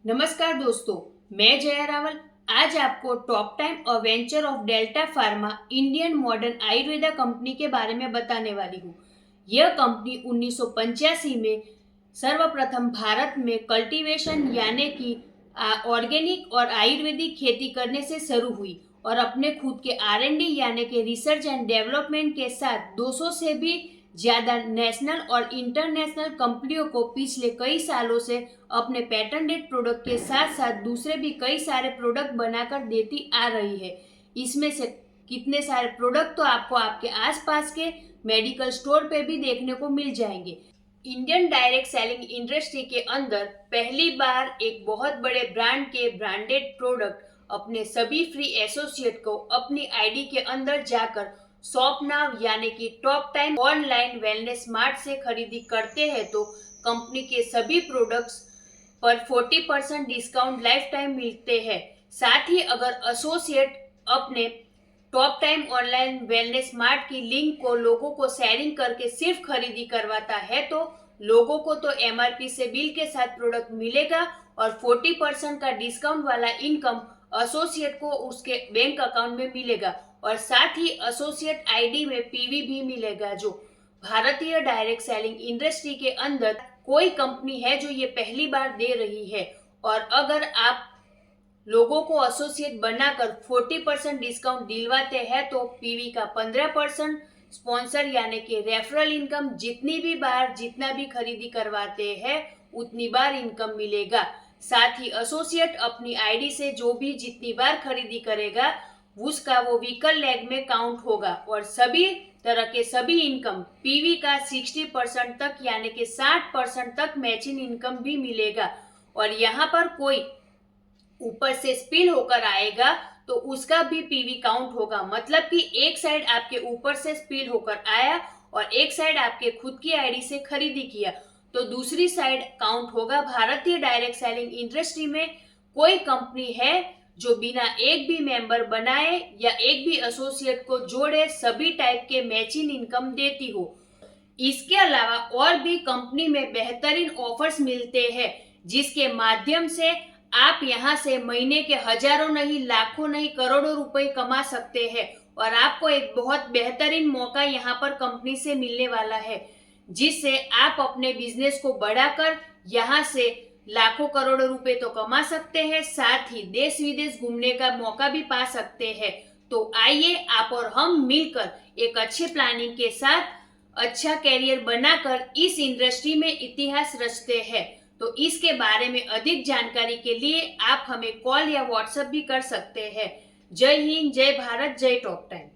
नमस्कार दोस्तों, मैं जया रावल आज आपको टॉप टाइम और venture of delta pharma Indian modern Ayurveda company के बारे में बताने वाली हूँ। यह कंपनी 1985 में सर्वप्रथम भारत में कल्टीवेशन यानी कि ऑर्गेनिक और आयुर्वेदिक खेती करने से शुरू हुई और अपने खुद के R&D यानी कि रिसर्च एंड डेवलपमेंट के साथ 200 से भी ज्यादा नेशनल और इंटरनेशनल कंपनियों को पिछले कई सालों से अपने पेटेंटेड प्रोडक्ट के साथ साथ दूसरे भी कई सारे प्रोडक्ट बनाकर देती आ रही है। इसमें से कितने सारे प्रोडक्ट तो आपको आपके आसपास के मेडिकल स्टोर पे भी देखने को मिल जाएंगे। इंडियन डायरेक्ट सेलिंग इंडस्ट्री के अंदर पहली बार एक बहुत बड़े ब्रांड के ब्रांडेड प्रोडक्ट अपने सभी फ्री एसोसिएट को अपनी आईडी के अंदर जाकर शॉप नाउ यानी कि top time online wellness mart से खरीदी करते हैं तो कंपनी के सभी प्रोडक्ट्स पर 40% डिस्काउंट लाइफ टाइम मिलते हैं। साथ ही अगर एसोसिएट अपने top time online wellness mart की लिंक को लोगों को शेयरिंग करके सिर्फ खरीदी करवाता है तो लोगों को तो एमआरपी से बिल के साथ प्रोडक्ट मिलेगा और 40% का डिस्काउंट वाला इनकम एसोसिएट को उसके बैंक अकाउंट में मिलेगा और साथ ही एसोसिएट आईडी में पीवी भी मिलेगा। जो भारतीय डायरेक्ट सेलिंग इंडस्ट्री के अंदर कोई कंपनी है जो ये पहली बार दे रही है और अगर आप लोगों को एसोसिएट बनाकर 40% डिस्काउंट दिलवाते हैं तो पीवी का 15% स्पॉन्सर यानी कि रेफरल इनकम जितनी भी बार जितना भी खरीदी करवाते हैं उतनी बार इनकम मिलेगा। साथ ही एसोसिएट अपनी आईडी से जो भी जितनी बार खरीदी करेगा उसका वो व्हीकल लेग में काउंट होगा और सभी तरह के सभी इनकम पीवी का 60% तक यानी कि 60% तक मैचिंग इनकम भी मिलेगा। और यहाँ पर कोई ऊपर से स्पिल होकर आएगा तो उसका भी पीवी काउंट होगा, मतलब कि एक साइड आपके ऊपर से स्पिल होकर आया और एक साइड आपके खुद की आईडी से खरीदी किया तो दूसरी साइड काउंट होगा। भारतीय डायरेक्ट सेलिंग इंडस्ट्री में कोई कंपनी है जो बिना एक भी मेंबर बनाए या एक भी एसोसिएट को जोड़े सभी टाइप के मैचिंग इनकम देती हो। इसके अलावा और भी कंपनी में बेहतरीन ऑफर्स मिलते हैं जिसके माध्यम से आप यहाँ से महीने के हजारों नहीं लाखों नहीं करोड़ों रुपए कमा सकते हैं और आपको एक बहुत बेहतरीन मौका यहाँ पर कंपनी से मिलने वाला है जिससे आप अपने बिजनेस को बढ़ाकर यहाँ से लाखों करोड़ों रुपए तो कमा सकते हैं, साथ ही देश विदेश घूमने का मौका भी पा सकते हैं। तो आइए आप और हम मिलकर एक अच्छे प्लानिंग के साथ अच्छा कैरियर बनाकर इस इंडस्ट्री में इतिहास रचते हैं। तो इसके बारे में अधिक जानकारी के लिए आप हमें कॉल या व्हाट्सएप भी कर सकते हैं। जय हिंद, जय भारत, जय टॉप टाइम।